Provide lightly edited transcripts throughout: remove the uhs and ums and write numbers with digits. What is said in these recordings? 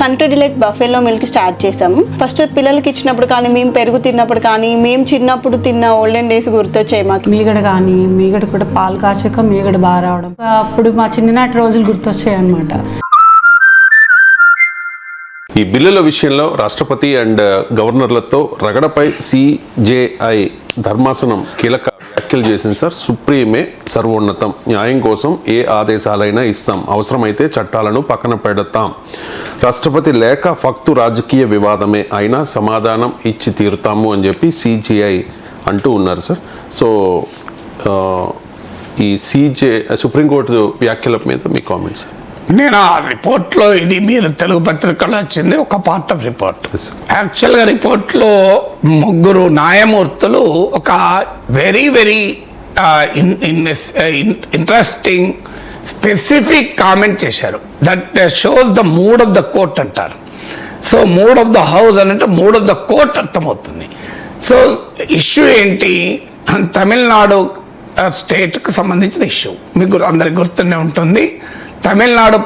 Country delight బఫేలో milk start చేసాము. First పిల్లలకి ఇచ్చినప్పుడు కానీ, మేము పెరుగు తిన్నప్పుడు కానీ, మేము చిన్నప్పుడు తిన్న ఓల్డెన్ డేస్ గుర్తొచ్చాయి మాకు. మీగడ కూడా పాలు కాచాక మీగడ బాగా రావడం, అప్పుడు మా చిన్ననాటి రోజులు గుర్తొచ్చాయి అన్నమాట. ఈ బిల్లుల విషయంలో రాష్ట్రపతి అండ్ గవర్నర్లతో రగడపై సిజేఐ ధర్మాసనం కీలక వ్యాఖ్యలు చేసింది సార్. సుప్రీమే సర్వోన్నతం, న్యాయం కోసం ఏ ఆదేశాలైనా ఇస్తాం, అవసరమైతే చట్టాలను పక్కన పెడతాం. రాష్ట్రపతి లేఖ ఫక్తు రాజకీయ వివాదమే, అయినా సమాధానం ఇచ్చి తీరుతాము అని చెప్పి సిజేఐ అంటూ ఉన్నారు సార్. సో ఈ సుప్రీంకోర్టు వ్యాఖ్యల మీద మీ కామెంట్స్? నేను ఆ రిపోర్ట్లో, ఇది మీరు తెలుగు పత్రికలో వచ్చింది ఒక పార్ట్ ఆఫ్ రిపోర్ట్. యాక్చువల్గా రిపోర్ట్లో ముగ్గురు న్యాయమూర్తులు ఒక very very interesting specific comment చేశారు. That shows the mood of the court అంటారు. So mood of the house అని అంటే మూడ్ ఆఫ్ ద కోర్ట్ అర్థమవుతుంది. సో ఇష్యూ ఏంటి? తమిళనాడు స్టేట్కి సంబంధించిన ఇష్యూ మీకు అందరికి గుర్తుండే ఉంటుంది. తమిళనాడు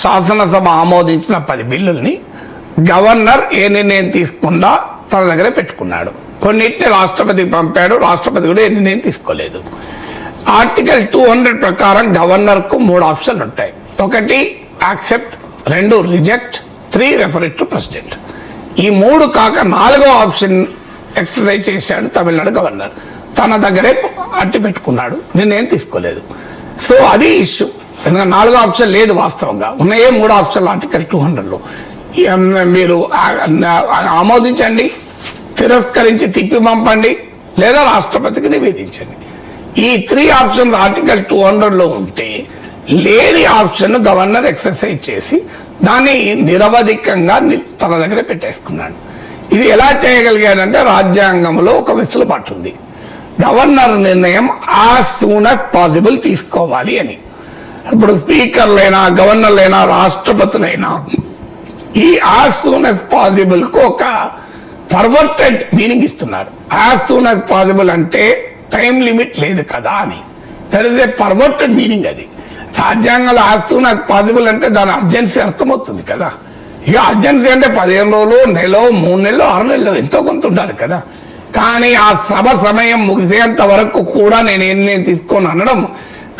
శాసనసభ ఆమోదించిన 10 బిల్లుల్ని గవర్నర్ ఏ నిర్ణయం తీసుకున్నా తన దగ్గరే పెట్టుకున్నాడు. కొన్నిటిని రాష్ట్రపతికి పంపాడు, రాష్ట్రపతి కూడా ఏ నిర్ణయం తీసుకోలేదు. ఆర్టికల్ 200 ప్రకారం గవర్నర్కు 3 ఆప్షన్లు ఉంటాయి. 1 accept, 2 reject, 3 refer it to president. ఈ 3 కాక 4వ ఆప్షన్ ఎక్సర్సైజ్ చేశాడు తమిళనాడు గవర్నర్. తన దగ్గరే అట్టి పెట్టుకున్నాడు, నిర్ణయం తీసుకోలేదు. సో అది ఇష్యూ. ఎందుకంటే 4వ ఆప్షన్ లేదు, వాస్తవంగా ఉన్నాయే 3 ఆప్షన్లు ఆర్టికల్ 200లో. మీరు ఆమోదించండి, తిరస్కరించి తిప్పి పంపండి, లేదా రాష్ట్రపతికి నివేదించండి. ఈ 3 ఆప్షన్స్ ఆర్టికల్ 200లో ఉంటే లేని ఆప్షన్ గవర్నర్ ఎక్సర్సైజ్ చేసి దాన్ని నిరవధికంగా తన దగ్గర పెట్టేసుకున్నాడు. ఇది ఎలా చేయగలిగాడంటే రాజ్యాంగంలో ఒక వెసులుబాటు ఉంది. గవర్నర్ నిర్ణయం యాజ్ సూన్ యాజ్ పాసిబుల్ తీసుకోవాలి అని. ఇప్పుడు స్పీకర్లైనా, గవర్నర్లైనా, రాష్ట్రపతులైనా ఈ యాజ్ సూన్ యాజ్ పాసిబుల్ కు ఒక పర్వర్టెడ్ మీనింగ్ ఇస్తున్నారు. యాజ్ సూన్ యాజ్ పాసిబుల్ అంటే టైం లిమిట్ లేదు కదా అని. That is a perverted meaning. అది రాజ్యాంగంలో యాజ్ సూన్ యాజ్ పాసిబుల్ అంటే దాని అర్జెన్సీ అర్థమవుతుంది కదా. ఇక అర్జెన్సీ అంటే 15 రోజులు, నెల, 3 నెలలు, 6 నెలలు ఎంతో కొంత ఉండాలి కదా. కానీ ఆ సభ సమయం ముగిసేంత వరకు కూడా నేను తీసుకోను అనడం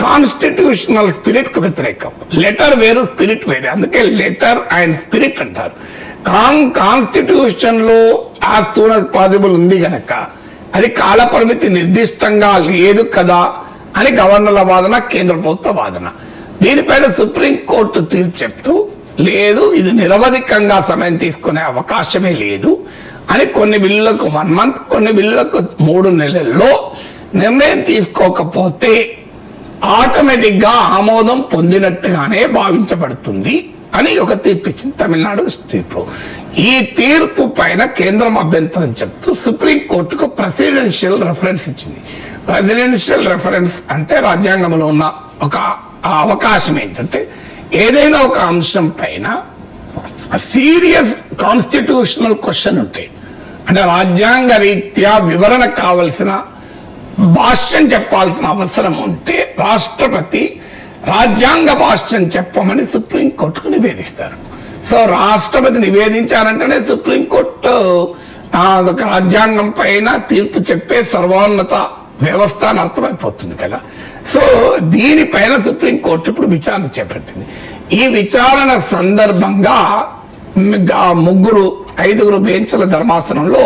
కాన్స్టిట్యూషనల్ స్పిరిట్ కు వ్యతిరేకం. లెటర్ వేరు, స్పిరిట్ వేరు. అందుకే లెటర్ అండ్ స్పిరిట్ అంటారు. కాన్స్టిట్యూషన్ లో యాజ్ సూన్ యాజ్ పాసిబుల్ ఉంది గనక అది కాల పరిమితి నిర్దిష్టంగా లేదు కదా అని గవర్నర్ల వాదన, కేంద్ర ప్రభుత్వ వాదన. దీనిపైన సుప్రీంకోర్టు తీర్పు చెప్తూ లేదు, ఇది నిరవధికంగా సమయం తీసుకునే అవకాశమే లేదు అని కొన్ని బిల్లులకు 1 month, కొన్ని బిల్లులకు 3 నెలల్లో నిర్ణయం తీసుకోకపోతే ఆటోమేటిక్ గా ఆమోదం పొందినట్టుగానే భావించబడుతుంది అని ఒక తీర్పు ఇచ్చింది తమిళనాడు తీర్పు. ఈ తీర్పు పైన కేంద్రం అభ్యంతరం చెప్తూ సుప్రీంకోర్టుకు ప్రెసిడెన్షియల్ రెఫరెన్స్ ఇచ్చింది. ప్రెసిడెన్షియల్ రెఫరెన్స్ అంటే రాజ్యాంగంలో ఉన్న ఒక అవకాశం ఏంటంటే ఏదైనా ఒక అంశం పైన సీరియస్ కాన్స్టిట్యూషనల్ క్వశ్చన్ ఉంటాయి అంటే రాజ్యాంగ రీత్యా వివరణ కావలసిన భాష్యం చెప్పాల్సిన అవసరం ఉంటే రాష్ట్రపతి రాజ్యాంగ భాష్యం చెప్పమని సుప్రీంకోర్టుకు నివేదిస్తారు. సో రాష్ట్రపతి నివేదించారంటేనే సుప్రీంకోర్టు రాజ్యాంగం పైన తీర్పు చెప్పే సర్వోన్నత వ్యవస్థ అని అర్థమైపోతుంది కదా. సో దీనిపైన సుప్రీంకోర్టు ఇప్పుడు విచారణ చేపట్టింది. ఈ విచారణ సందర్భంగా 5 బెంచ్ల ధర్మాసనంలో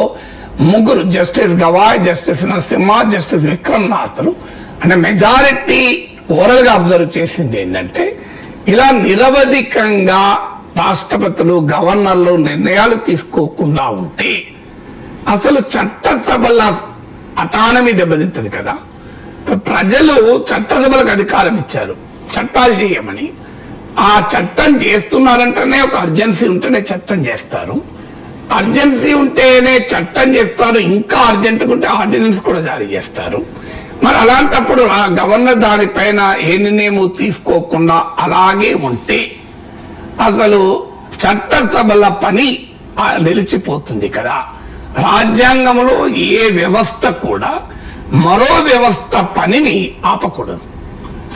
3 justice Gavai, justice Narasimha, justice విక్రమ్నాథ్లు అంటే మెజారిటీ ఓవరాల్ గా అబ్జర్వ్ చేసింది ఏంటంటే ఇలా నిరవధికంగా రాష్ట్రపతులు, గవర్నర్లు నిర్ణయాలు తీసుకోకుండా ఉంటే అసలు చట్టసభల అటానమీ దెబ్బతింటది కదా. ప్రజలు చట్టసభలకు అధికారం ఇచ్చారు చట్టాలు చేయమని. ఆ చట్టం చేస్తున్నారంటేనే ఒక అర్జెన్సీ ఉంటేనే చట్టం చేస్తారు. అర్జెన్సీ ఉంటేనే చట్టం చేస్తారు. ఇంకా అర్జెంటుగా ఉంటే ఆర్డినెన్స్ కూడా జారీ చేస్తారు. మరి అలాంటప్పుడు గవర్నర్ దానిపైన ఏ నిర్ణయం తీసుకోకుండా అలాగే ఉంటే అసలు చట్టసభల పని నిలిచిపోతుంది కదా. రాజ్యాంగంలో ఏ వ్యవస్థ కూడా మరో వ్యవస్థ పనిని ఆపకూడదు.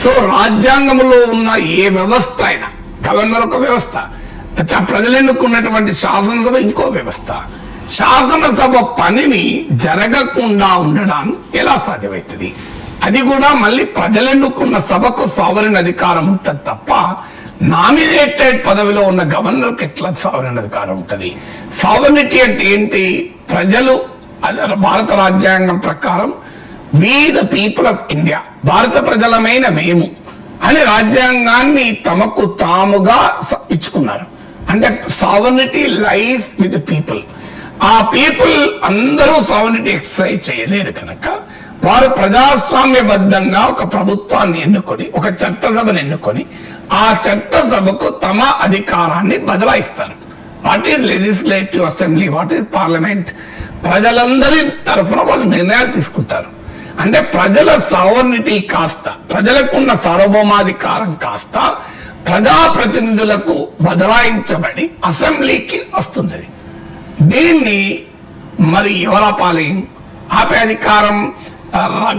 సో రాజ్యాంగంలో ఉన్న ఏ వ్యవస్థ అయినా, గవర్నర్ ఒక వ్యవస్థ, ప్రజలు ఎన్నుకున్నటువంటి శాసనసభ ఇంకో వ్యవస్థ. శాసనసభ పనిని జరగకుండా ఉండడం ఎలా సాధ్యమవుతుంది? అది కూడా మళ్ళీ ప్రజలు ఎన్నుకున్న సభకు సావరీన్ అధికారం ఉంటుంది తప్ప నామినేటెడ్ పదవిలో ఉన్న గవర్నర్కి ఎట్లా సావరీన్ అధికారం ఉంటుంది? సావరినిటీ అంటే ఏంటి? ప్రజలు భారత రాజ్యాంగం ప్రకారం we the people of India, భారత ప్రజలమైన మేము అని రాజ్యాంగాన్ని తమకు తాముగా ఇచ్చుకున్నారు. అంటే సావరినిటీ లైఫ్ విత్ పీపుల్. ఆ పీపుల్ అందరూ సావరినిటీ ఎక్సర్సైజ్ చేయలేరు కనుక వారు ప్రజాస్వామ్యబద్ధంగా ఒక ప్రభుత్వాన్ని ఎన్నుకొని, ఒక చట్టసభను ఎన్నుకొని ఆ చట్టసభకు తమ అధికారాన్ని బదలాయిస్తారు. What is legislative assembly, what is parliament? ప్రజలందరి తరఫున వాళ్ళు నిర్ణయాలు తీసుకుంటారు. అంటే ప్రజల సావర్నిటీ కాస్త, ప్రజలకున్న సార్వభౌమాధికారం కాస్త ప్రజాప్రతినిధులకు బదలాయించబడి అసెంబ్లీకి వస్తున్నది. దీన్ని మరి ఎవరు ఆపాలి? ఆపే అధికారం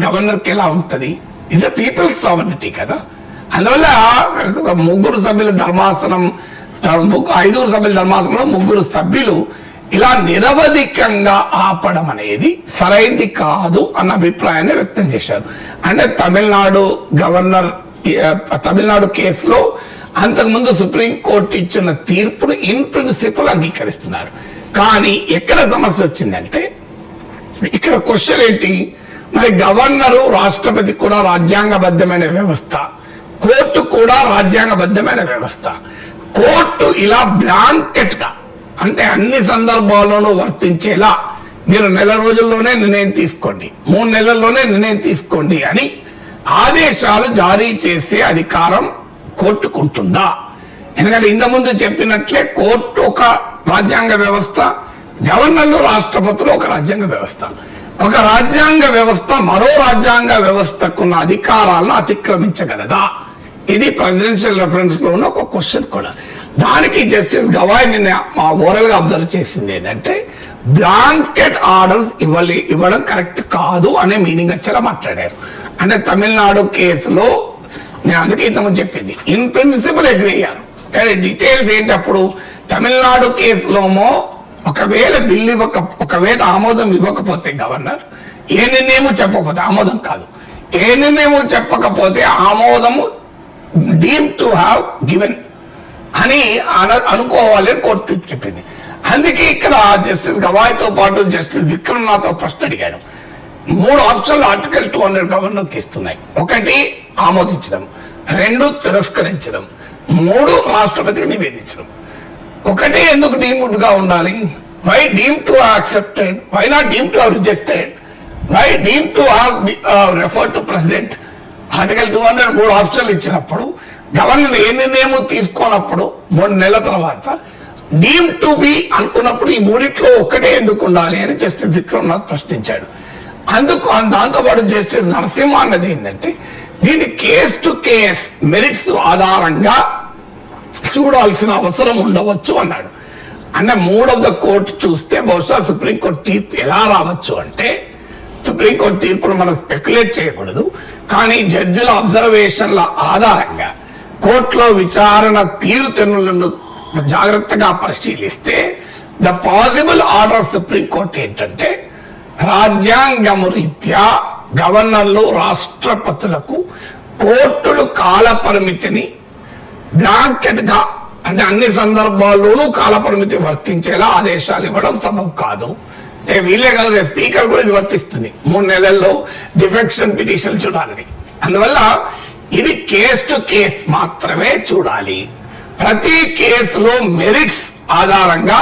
గవర్నర్కి ఎలా ఉంటుంది? ఇది పీపుల్స్ సావర్నిటీ కదా. అందువల్ల 5 సభ్యుల ధర్మాసనంలో 3 సభ్యులు ఇలా నిరవధికంగా ఆపడం అనేది సరైంది కాదు అన్న అభిప్రాయాన్ని వ్యక్తం చేశారు. అంటే తమిళనాడు కేసులో అంతకుముందు సుప్రీంకోర్టు ఇచ్చిన తీర్పును ఇన్ ప్రిన్సిపల్ అంగీకరిస్తున్నారు. కానీ ఎక్కడ సమస్య వచ్చిందంటే, ఇక్కడ క్వశ్చన్ ఏంటి? మరి గవర్నరు, రాష్ట్రపతి కూడా రాజ్యాంగబద్ధమైన వ్యవస్థ, కోర్టు కూడా రాజ్యాంగబద్ధమైన వ్యవస్థ. కోర్టు ఇలా బ్లాంకెట్ గా, అంటే అన్ని సందర్భాల్లోనూ వర్తించేలా మీరు 1 రోజుల్లోనే నిర్ణయం తీసుకోండి, 3 నెలల్లోనే నిర్ణయం తీసుకోండి అని ఆదేశాలు జారీ చేసే అధికారం కోర్టుకుంటుందా? ఎందుకంటే ఇంతకుముందు చెప్పినట్లే కోర్టు ఒక రాజ్యాంగ వ్యవస్థ, గవర్నర్లు, రాష్ట్రపతులు ఒక రాజ్యాంగ వ్యవస్థ. ఒక రాజ్యాంగ వ్యవస్థ మరో రాజ్యాంగ వ్యవస్థకున్న అధికారాలను అతిక్రమించగలదా? ఇది ప్రెసిడెన్షియల్ రెఫరెన్స్ లో ఉన్న ఒక క్వశ్చన్ కూడా. దానికి జస్టిస్ గవాయ్ నిన్న మా ఓరల్ గా అబ్జర్వ్ చేసింది ఏంటంటే, బ్లాంకెట్ ఆర్డర్స్ ఇవ్వడం కరెక్ట్ కాదు అనే మీనింగ్ వచ్చేలా మాట్లాడారు. అంటే తమిళనాడు కేసులో నేను అందుకే ఇంతకుముందు చెప్పింది ఇన్ ప్రిన్సిపల్ అగ్రీ అయ్యారు. కానీ డీటెయిల్స్ ఏంటి? అప్పుడు తమిళనాడు కేసులోమో ఒకవేళ ఒకవేళ ఆమోదం ఇవ్వకపోతే గవర్నర్, ఏ నిర్ణయము చెప్పకపోతే, ఆమోదం కాదు, ఏ నిర్ణయము చెప్పకపోతే ఆమోదము డీమ్ టు హ్యావ్ గివెన్ అని అనుకోవాలి అని కోర్టు చెప్పింది. అందుకే ఇక్కడ జస్టిస్ గవాయ్తో పాటు జస్టిస్ విక్రమ్నాథ్ ప్రశ్న అడిగాడు. 3 ఆప్షన్లు ఆర్టికల్ 200 గవర్నర్కి ఇస్తున్నాయి. 1 ఆమోదించడం, 2 తిరస్కరించడం, 3 రాష్ట్రపతికి నివేదించడం. 1 ఎందుకు డీమ్డ్ గా ఉండాలి? Why deem to accepted, why not deem to rejected, why deem to refer to president? Article 200 3 ఆప్షన్లు ఇచ్చినప్పుడు గవర్నర్ ఏ నిర్ణయం తీసుకోనప్పుడు 3 నెలల తర్వాత డీమ్ టు బి అనుకున్నప్పుడు ఈ 3ట్లో 1 ఎందుకు ఉండాలి అని జస్టిస్ విక్రమ్నాథ్ ప్రశ్నించాడు. దాంతోపాటు జస్టిస్ నరసింహ అన్నది ఏంటంటే, దీన్ని కేస్ టు కేస్ మెరిట్స్ ఆధారంగా చూడాల్సిన అవసరం ఉండవచ్చు అన్నాడు. అంటే 3 కోర్టు చూస్తే బహుశా సుప్రీంకోర్టు తీర్పు ఎలా రావచ్చు అంటే, సుప్రీంకోర్టు తీర్పును మనం స్పెక్యులేట్ చేయకూడదు, కానీ జడ్జిల అబ్జర్వేషన్ల ఆధారంగా కోర్టులో విచారణ తీరుతెన్నులను జాగ్రత్తగా పరిశీలిస్తే the possible order of supreme court ఏంటంటే, రాజ్యాంగము రీత్యా గవర్నర్లు, రాష్ట్రపతులకు కోర్టులు కాల పరిమితిని బ్లాంకెట్ గా, అంటే అన్ని సందర్భాల్లోనూ కాల పరిమితి వర్తించేలా ఆదేశాలు ఇవ్వడం సబబు కాదు. వీళ్ళే కాదు, స్పీకర్ కూడా ఇది వర్తిస్తుంది. 3 నెలల్లో డిఫెక్షన్ పిటిషన్ చూడాలని. అందువల్ల ఇది కేస్ టు కేస్ మాత్రమే చూడాలి. ప్రతి కేసులో మెరిట్స్ ఆధారంగా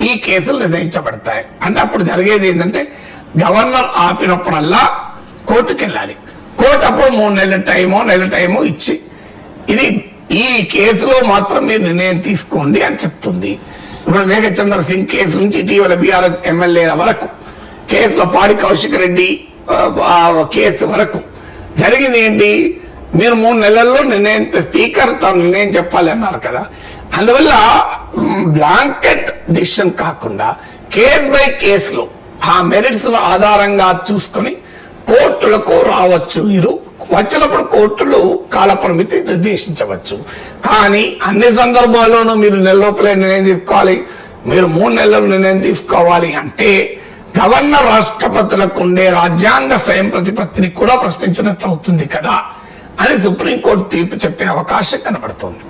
ఈ కేసులు నిర్ణయించబడతాయి. అంటే అప్పుడు జరిగేది ఏంటంటే, గవర్నర్ ఆపినప్పుడల్లా కోర్టుకు వెళ్ళాలి. కోర్టు అప్పుడు 3 నెలల టైమో ఇచ్చి ఇది ఈ కేసులో మాత్రం మీరు నిర్ణయం తీసుకోండి అని చెప్తుంది. ఇప్పుడు మేఘచంద్ర సింగ్ కేసు నుంచి ఇటీవల బీఆర్ఎస్ ఎమ్మెల్యేల వరకు, కేసులో పాడి కౌశిక్ రెడ్డి కేసు వరకు జరిగింది ఏంటి? మీరు 3 నెలల్లో నిర్ణయం, స్పీకర్ తాను నిర్ణయం చెప్పాలి అన్నారు కదా. అందువల్ల బ్లాంకెట్ డిసిషన్ కాకుండా కేస్ బై కేసులో ఆ మెరిట్స్ ఆధారంగా చూసుకొని కోర్టులకు రావచ్చు. వచ్చినప్పుడు కోర్టులు కాలపరిమితి నిర్దేశించవచ్చు. కానీ అన్ని సందర్భాల్లోనూ మీరు నెల లోపలే నిర్ణయం తీసుకోవాలి, మీరు 3 నెలలు నిర్ణయం తీసుకోవాలి అంటే గవర్నర్ రాష్ట్రపతులకు ఉండే రాజ్యాంగ స్వయం ప్రతిపత్తిని కూడా ప్రశ్నించినట్లు అవుతుంది కదా అని సుప్రీంకోర్టు తీర్పు చెప్పే అవకాశం కనబడుతుంది.